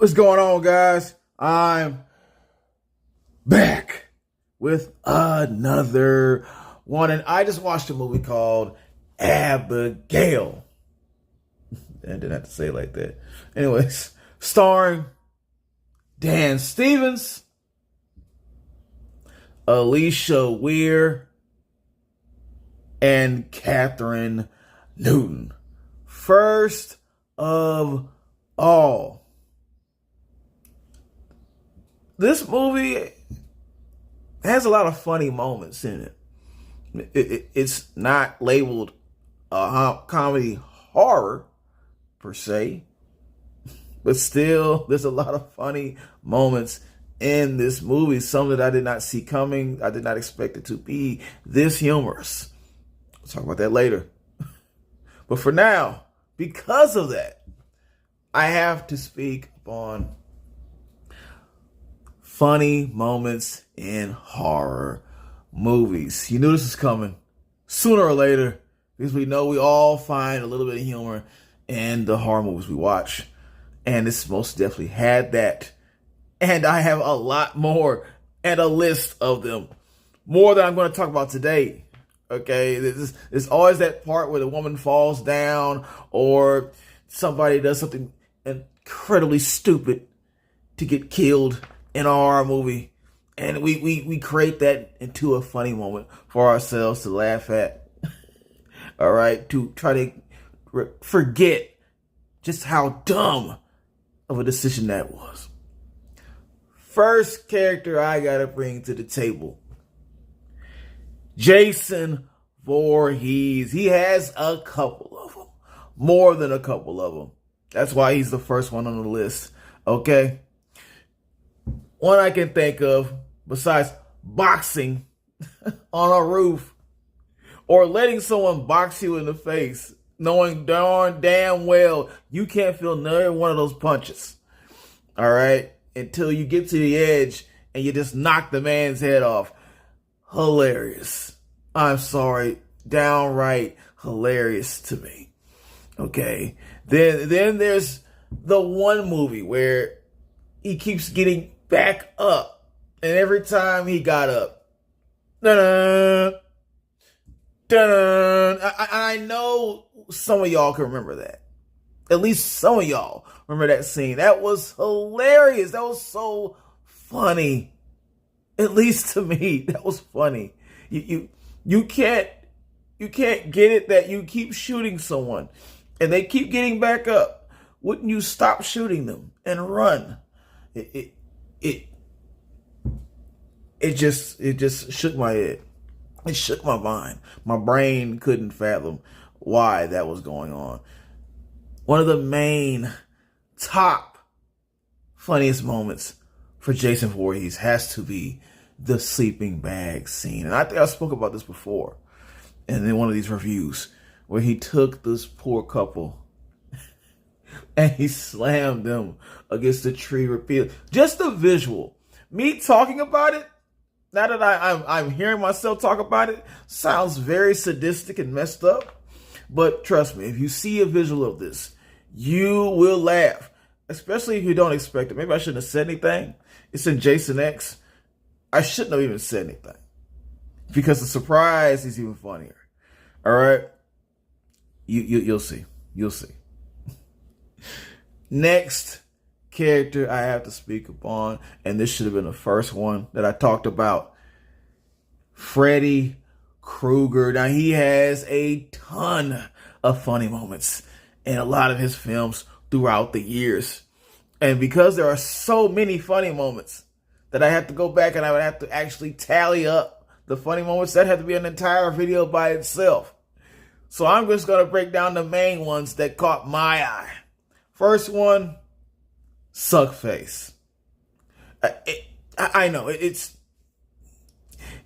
What's going on, guys? I'm back with another one, and I just watched a movie called Abigail. I didn't have to say it like that. Anyways, starring Dan Stevens, Alicia Weir, and Catherine Newton. First of all, this movie has a lot of funny moments in it. It's not labeled a comedy horror per se, but still there's a lot of funny moments in this movie. Some that I did not see coming. I did not expect it to be this humorous. We'll talk about that later. But for now, because of that, I have to speak upon funny moments in horror movies. You knew this was coming sooner or later because we know we all find a little bit of humor in the horror movies we watch. And this most definitely had that. And I have a lot more and a list of them. More than I'm going to talk about today. Okay, there's always that part where the woman falls down or somebody does something incredibly stupid to get killed in a horror movie, and we create that into a funny moment for ourselves to laugh at. All right, to try to forget just how dumb of a decision that was. First character I gotta bring to the table, Jason Voorhees. He has a couple of them, more than a couple of them. That's why he's the first one on the list. Okay. One I can think of, besides boxing on a roof or letting someone box you in the face, knowing darn damn well you can't feel neither one of those punches. All right? Until you get to the edge and you just knock the man's head off. Hilarious. I'm sorry. Downright hilarious to me. Okay? Then there's the one movie where he keeps getting back up, and every time he got up, dun-dun, dun-dun. I know some of y'all can remember that. At least some of y'all remember that scene. That was hilarious. That was so funny. At least to me, that was funny. You can't get it that you keep shooting someone and they keep getting back up. Wouldn't you stop shooting them and run? It just shook my head. It shook my mind. My brain couldn't fathom why that was going on. One of the main top funniest moments for Jason Voorhees has to be the sleeping bag scene. And I think I spoke about this before in one of these reviews where he took this poor couple and he slammed them against the tree repeatedly. Just the visual. Me talking about it, now that I'm hearing myself talk about it, sounds very sadistic and messed up. But trust me, if you see a visual of this, you will laugh. Especially if you don't expect it. Maybe I shouldn't have said anything. It's in Jason X. I shouldn't have even said anything. Because the surprise is even funnier. All right? You'll see. You'll see. Next character I have to speak upon, and this should have been the first one that I talked about, Freddy Krueger. Now, he has a ton of funny moments in a lot of his films throughout the years. And because there are so many funny moments that I have to go back and I would have to actually tally up the funny moments, that had to be an entire video by itself. So I'm just going to break down the main ones that caught my eye. First one, Suckface. I know, it's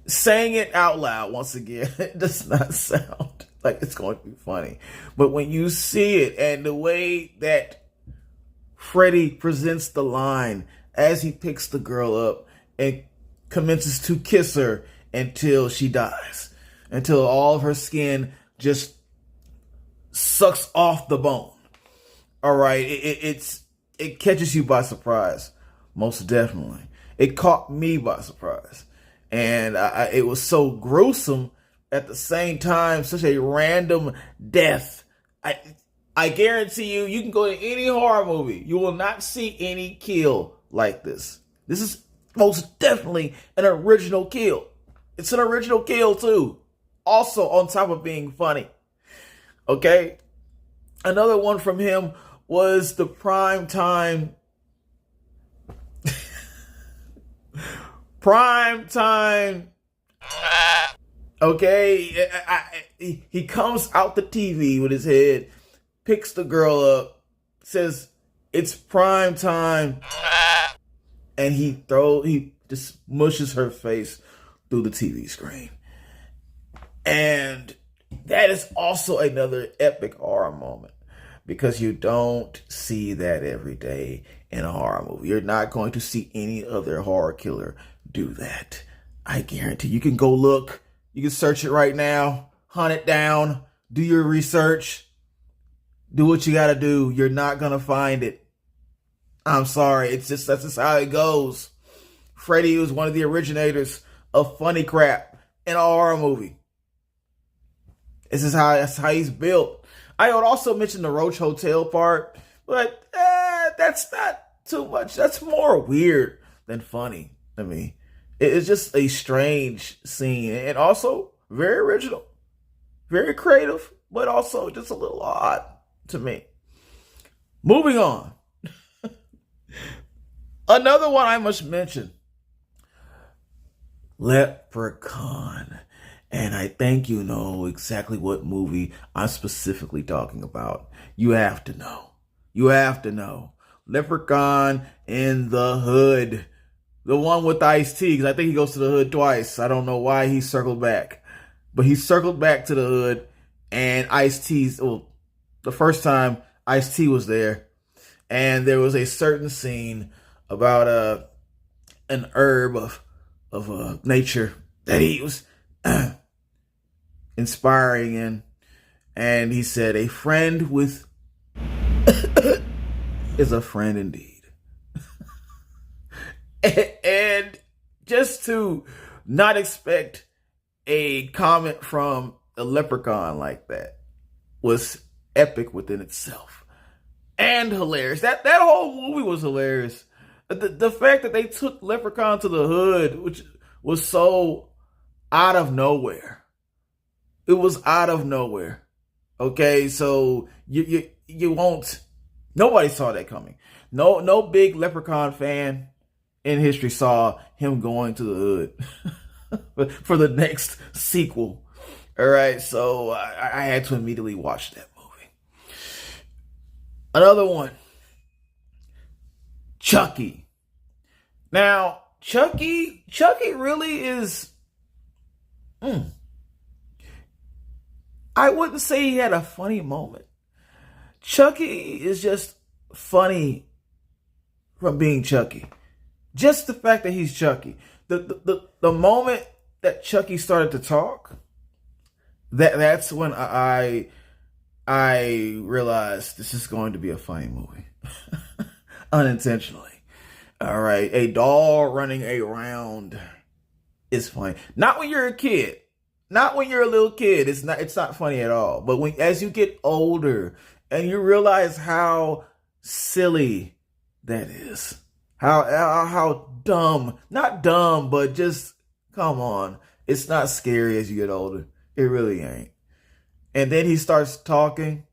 saying it out loud once again, it does not sound like it's going to be funny. But when you see it and the way that Freddy presents the line as he picks the girl up and commences to kiss her until she dies, until all of her skin just sucks off the bone. All right, it's it catches you by surprise. Most definitely. It caught me by surprise. And it was so gruesome at the same time, such a random death. I guarantee you, you can go to any horror movie. You will not see any kill like this. This is most definitely an original kill. It's an original kill too. Also on top of being funny. Okay? Another one from him was the prime time okay, he comes out the TV with his head, picks the girl up, says it's prime time, and he just mushes her face through the TV screen. And that is also another epic horror moment, because you don't see that every day in a horror movie. You're not going to see any other horror killer do that. I guarantee you can go look. You can search it right now, hunt it down, do your research, do what you got to do. You're not going to find it. I'm sorry. That's just how it goes. Freddy was one of the originators of funny crap in a horror movie. That's how he's built. I would also mention the Roach Hotel part, but that's not too much. That's more weird than funny. I mean, it's just a strange scene, and also very original, very creative, but also just a little odd to me. Moving on. Another one I must mention, Leprechaun. And I think you know exactly what movie I'm specifically talking about. You have to know. You have to know. Leprechaun in the Hood. The one with Ice-T, because I think he goes to the Hood twice. I don't know why he circled back. But he circled back to the Hood, and Ice-T's, well, the first time Ice-T was there, and there was a certain scene about an herb of nature that he was inspiring in, and he said, a friend with is a friend indeed. And just to not expect a comment from a leprechaun like that was epic within itself and hilarious. That whole movie was hilarious. The fact that they took Leprechaun to the Hood, which was so out of nowhere. It was out of nowhere. Okay, so you won't. Nobody saw that coming. No big Leprechaun fan in history saw him going to the Hood for the next sequel. All right, so I had to immediately watch that movie. Another one, Chucky. Now, Chucky really is. I wouldn't say he had a funny moment. Chucky is just funny from being Chucky. Just the fact that he's Chucky. The moment that Chucky started to talk, that's when I realized this is going to be a funny movie. Unintentionally. All right. A doll running around is funny. Not when you're a kid. Not when you're a little kid. It's not funny at all. But as you get older and you realize how silly that is. How dumb. Not dumb, but just come on. It's not scary as you get older. It really ain't. And then he starts talking.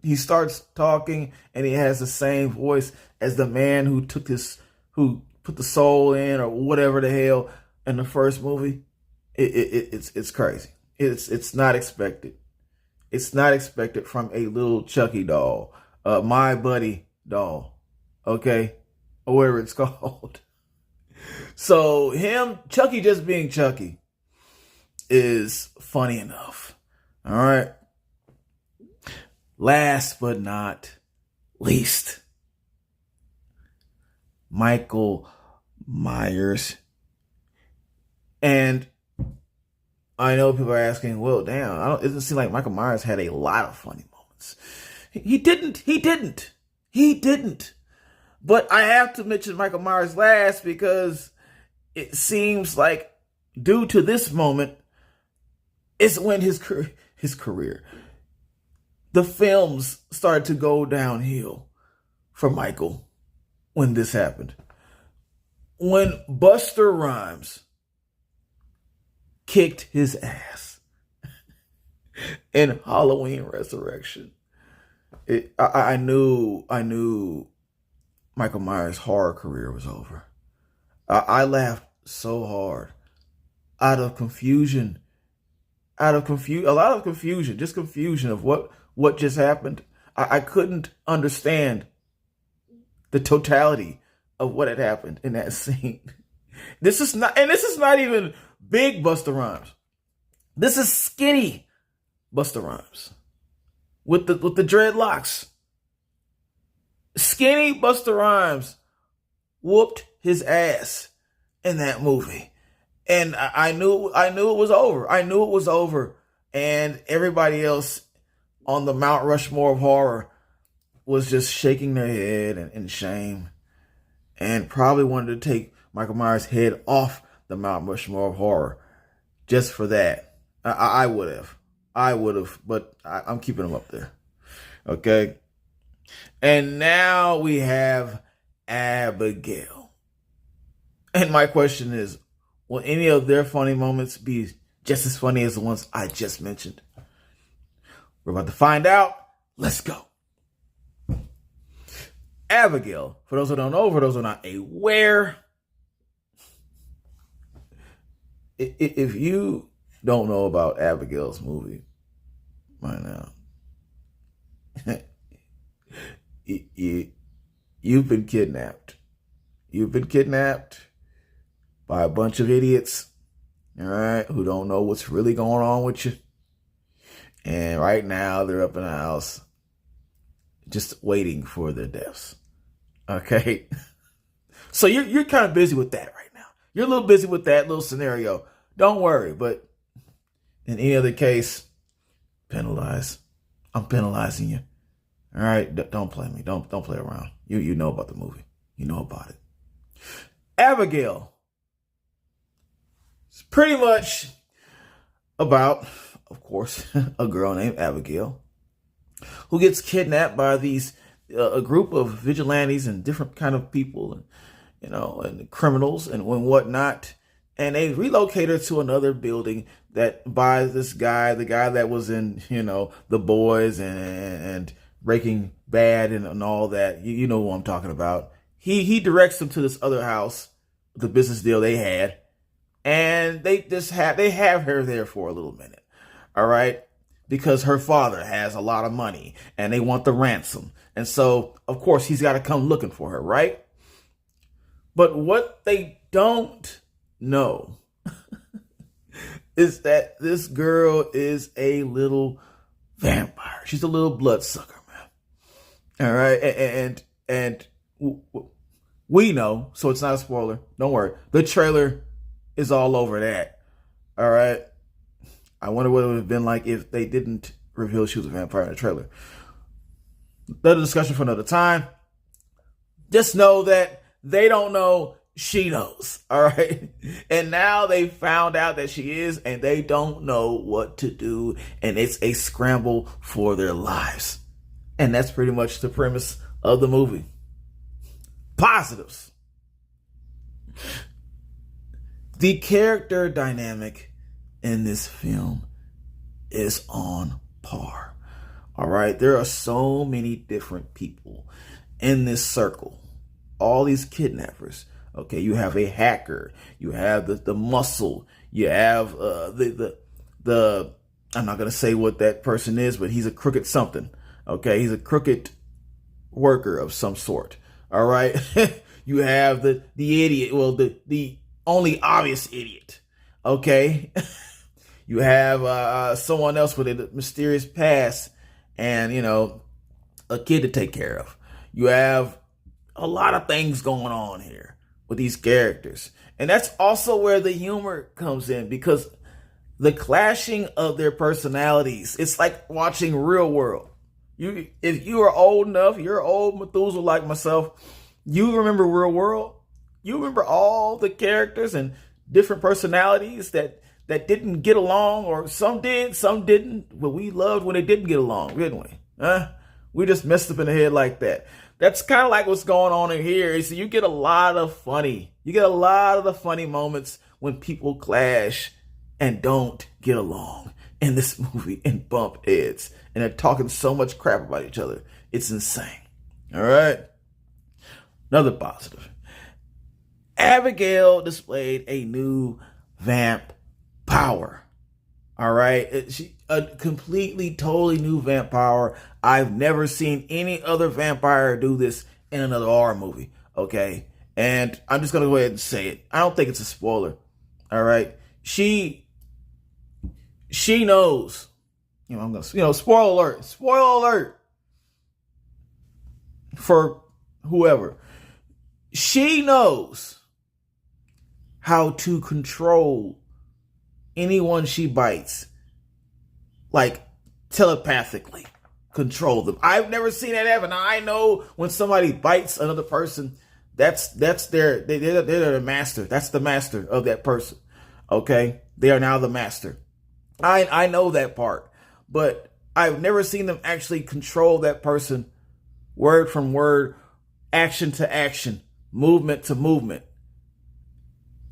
He starts talking and he has the same voice as the man who put the soul in or whatever the hell in the first movie. It's crazy. It's not expected. It's not expected from a little Chucky doll, My Buddy doll, okay, or whatever it's called. So Chucky just being Chucky is funny enough. All right. Last but not least, Michael Myers. And I know people are asking, well, damn, it doesn't seem like Michael Myers had a lot of funny moments. He didn't. But I have to mention Michael Myers last because it seems like due to this moment is when his career, the films started to go downhill for Michael when this happened. When Buster Rhymes kicked his ass in Halloween Resurrection, I knew Michael Myers' horror career was over. I laughed so hard out of confusion, a lot of confusion, just confusion of what just happened. I couldn't understand the totality of what had happened in that scene. This is not even big Busta Rhymes. This is skinny Busta Rhymes with the dreadlocks. Skinny Busta Rhymes whooped his ass in that movie. And I knew it was over. I knew it was over. And everybody else on the Mount Rushmore of horror was just shaking their head in shame and probably wanted to take Michael Myers' head off the Mount Rushmore of horror just for that. I would have, but I'm keeping him up there. Okay. And now we have Abigail. And my question is, will any of their funny moments be just as funny as the ones I just mentioned? We're about to find out. Let's go. Abigail, for those who don't know, for those who are not aware, if you don't know about Abigail's movie by now, you've been kidnapped. You've been kidnapped by a bunch of idiots, all right, who don't know what's really going on with you. And right now they're up in the house just waiting for their deaths. Okay. So you're kind of busy with that right now. You're a little busy with that little scenario. Don't worry. But in any other case, penalize. I'm penalizing you. All right. Don't play me. Don't play around. You know about the movie. You know about it. Abigail. It's pretty much about, of course, a girl named Abigail who gets kidnapped by these a group of vigilantes and different kind of people, and and criminals and whatnot, and they relocate her to another building that by this guy, the guy that was in The Boys and Breaking Bad and all that. You know who I'm talking about. He directs them to this other house, the business deal they had, and they have her there for a little minute, all right, because her father has a lot of money and they want the ransom. And so, of course, he's got to come looking for her, right? But what they don't know is that this girl is a little vampire. She's a little bloodsucker, man. All right. And we know, so it's not a spoiler. Don't worry. The trailer is all over that. All right. I wonder what it would have been like if they didn't reveal she was a vampire in the trailer. Another discussion for another time. Just know that they don't know, she knows. All right. And now they found out that she is, and they don't know what to do. And it's a scramble for their lives. And that's pretty much the premise of the movie. Positives. The character dynamic in this film is on par. All right. There are so many different people in this circle. All these kidnappers. Okay. You have a hacker. You have the muscle. You have the I'm not going to say what that person is, but he's a crooked something. Okay. He's a crooked worker of some sort. All right. You have the idiot. Well, the only obvious idiot. Okay. You have someone else with a mysterious past and, a kid to take care of. You have a lot of things going on here with these characters. And that's also where the humor comes in, because the clashing of their personalities, it's like watching Real World. If you are old enough, you're old Methuselah like myself, You remember Real World? You remember all the characters and different personalities that didn't get along, or some did, some didn't. But we loved when they didn't get along, didn't we? Huh? We just messed up in the head like that. That's kind of like what's going on in here. So you get a lot of the funny moments when people clash and don't get along in this movie and bump heads. And they're talking so much crap about each other. It's insane. All right. Another positive. Abigail displayed a new vamp power. All right. She a completely, totally new vamp power. I've never seen any other vampire do this in another horror movie. Okay. And I'm just going to go ahead and say it. I don't think it's a spoiler. All right. She knows, I'm going to, spoiler alert for whoever. She knows how to control anyone she bites, like telepathically control them. I've never seen that happen. I know when somebody bites another person, they're the master. That's the master of that person. Okay, they are now the master. I know that part, but I've never seen them actually control that person, word from word, action to action, movement to movement.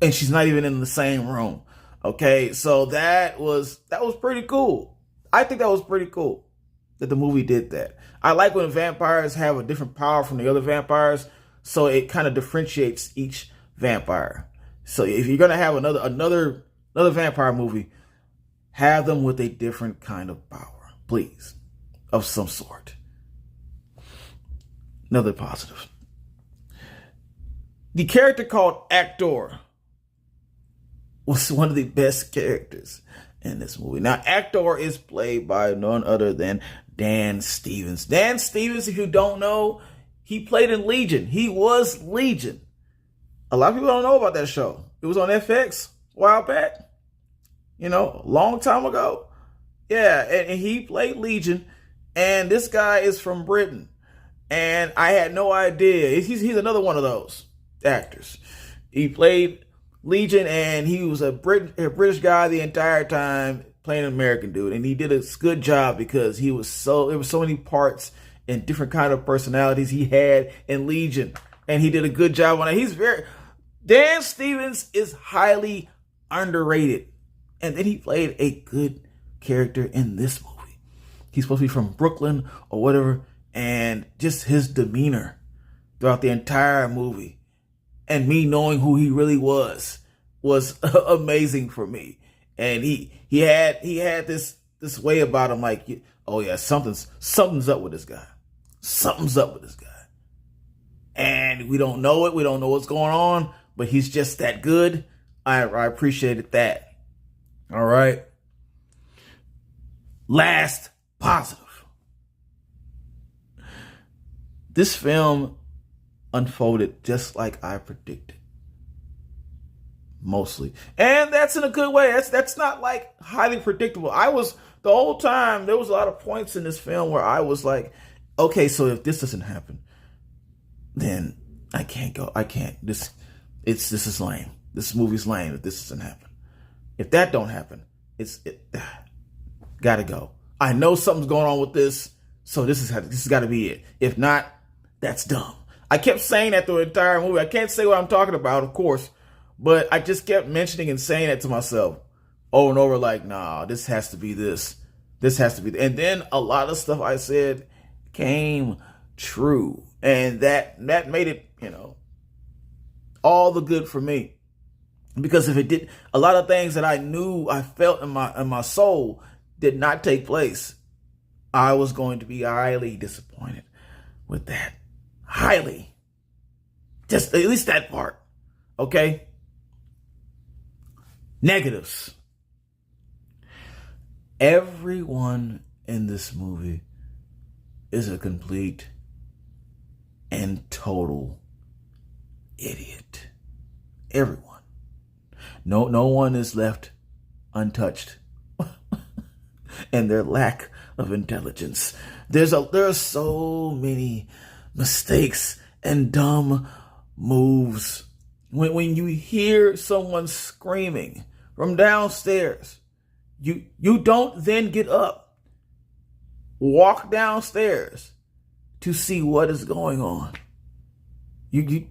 And she's not even in the same room. Okay, so that was pretty cool. I think that was pretty cool that the movie did that. I like when vampires have a different power from the other vampires, so it kind of differentiates each vampire. So if you're gonna have another vampire movie, have them with a different kind of power, please, of some sort. Another positive. The character called Actor was one of the best characters in this movie. Now, Actor is played by none other than Dan Stevens. Dan Stevens, if you don't know, he played in Legion. He was Legion. A lot of people don't know about that show. It was on FX a while back. A long time ago. Yeah, and he played Legion. And this guy is from Britain. And I had no idea. He's another one of those actors. He played Legion, and he was a British guy the entire time playing an American dude. And he did a good job because there was so many parts and different kind of personalities he had in Legion. And he did a good job on it. Dan Stevens is highly underrated. And then he played a good character in this movie. He's supposed to be from Brooklyn or whatever. And just his demeanor throughout the entire movie, and me knowing who he really was amazing for me. And he had this way about him, like, oh yeah, something's up with this guy. Something's up with this guy. And we don't know it. We don't know what's going on, but he's just that good. I appreciated that. All right. Last positive. This film unfolded just like I predicted. Mostly. And that's in a good way. That's not like highly predictable. The whole time, there was a lot of points in this film where I was like, okay, so if this doesn't happen, then I can't go. I can't. This is lame. This movie's lame if this doesn't happen. If that don't happen, gotta go. I know something's going on with this, so this has got to be it. If not, that's dumb. I kept saying that the entire movie. I can't say what I'm talking about, of course, but I just kept mentioning and saying it to myself over and over, like, nah, this has to be this. This has to be. And then a lot of stuff I said came true, and that made it, all the good for me. Because if it did, a lot of things that I knew, I felt in my soul did not take place, I was going to be highly disappointed with that. Highly. Just at least that part. Okay? Negatives. Everyone in this movie is a complete and total idiot. Everyone. No one is left untouched. And their lack of intelligence. There are so many mistakes and dumb moves. When you hear someone screaming from downstairs, you don't then get up, walk downstairs to see what is going on.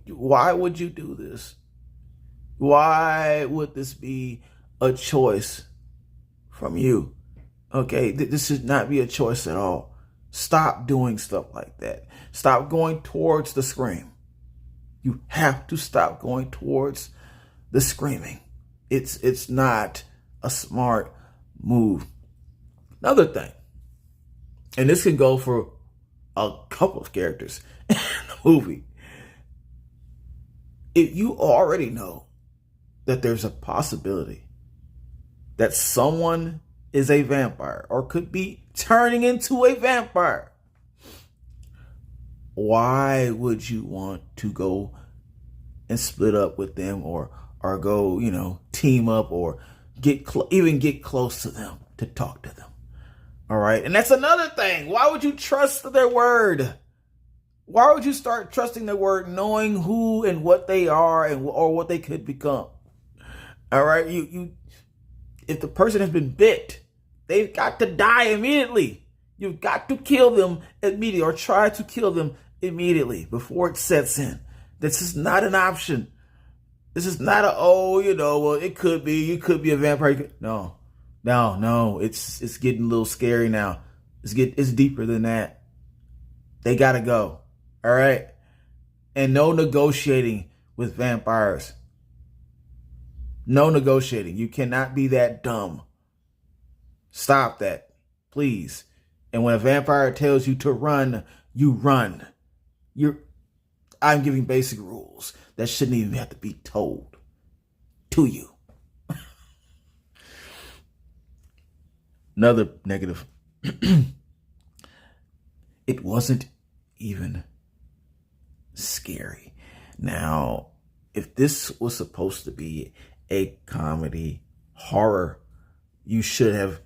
Why would you do this? Why would this be a choice from you? Okay, this should not be a choice at all. Stop doing stuff like that. Stop going towards the scream. You have to stop going towards the screaming. It's not a smart move. Another thing, and this can go for a couple of characters in the movie. If you already know that there's a possibility that someone is a vampire or could be turning into a vampire, why would you want to go and split up with them or go, team up or even get close to them to talk to them? All right. And that's another thing. Why would you trust their word? Why would you start trusting their word, knowing who and what they are or what they could become? All right. If the person has been bit, they've got to die immediately. You've got to kill them immediately or try to kill them immediately before it sets in. This is not an option. This is not it could be, you could be a vampire. No. It's getting a little scary now. It's deeper than that. They gotta go. All right. And no negotiating with vampires. No negotiating. You cannot be that dumb. Stop that, please. And when a vampire tells you to run, you run. I'm giving basic rules that shouldn't even have to be told to you. Another negative. It wasn't even scary. Now, if this was supposed to be a comedy horror, you should have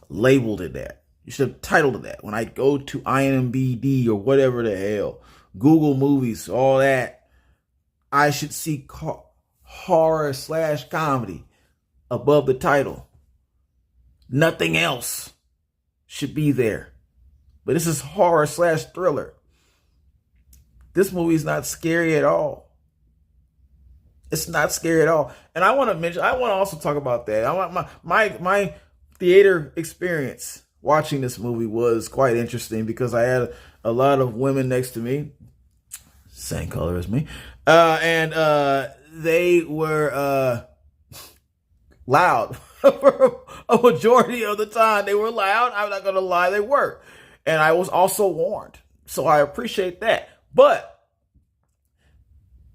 labeled it that. You should have titled it that. When I go to IMDb or whatever the hell, Google Movies, all that, I should see horror/comedy above the title. Nothing else should be there. But this is horror/thriller. This movie is not scary at all. It's not scary at all. And I want to also talk about that. I want my theater experience watching this movie was quite interesting because I had a lot of women next to me, same color as me, and they were loud. For a majority of the time, they were loud. I'm not going to lie, they were. And I was also warned. So I appreciate that. But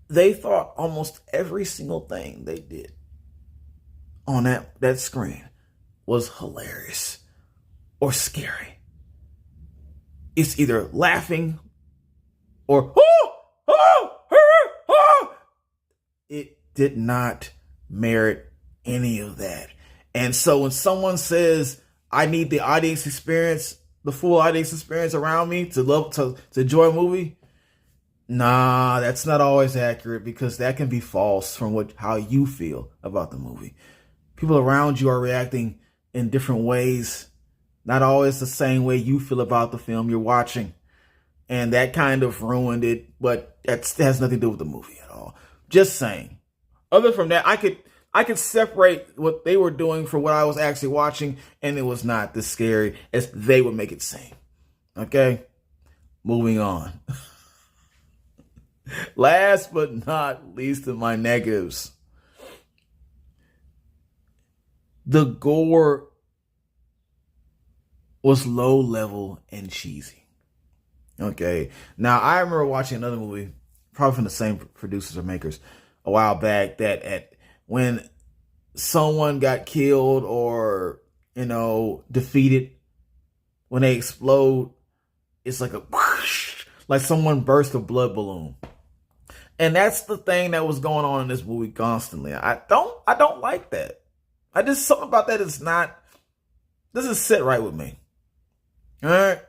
they thought almost every single thing they did on that screen was hilarious or scary. It's either laughing or it did not merit any of that. And so when someone says, I need the audience experience, the full audience experience around me to enjoy a movie, nah, that's not always accurate because that can be false from how you feel about the movie. People around you are reacting in different ways, not always the same way you feel about the film you're watching. And that kind of ruined it, but that has nothing to do with the movie at all. Just saying. Other from that, I could separate what they were doing from what I was actually watching, and it was not this scary as they would make it seem. Okay? Moving on. Last but not least of my negatives. The gore was low level and cheesy. Okay? Now, I remember watching another movie, probably from the same producers or makers, a while back, that when someone got killed or, defeated, when they explode, it's like a whoosh, like someone burst a blood balloon. And that's the thing that was going on in this movie constantly. I don't like that. Something about that doesn't sit right with me. All right?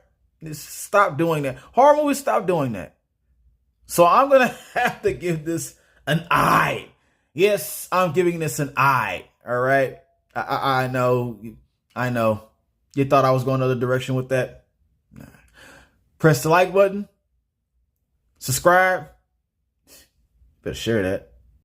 Just stop doing that. Horror movies, stop doing that. So I'm going to have to give this an I. Yes, I'm giving this an I. All right. I know. I know. You thought I was going another direction with that? Nah. Press the like button. Subscribe. Better share that.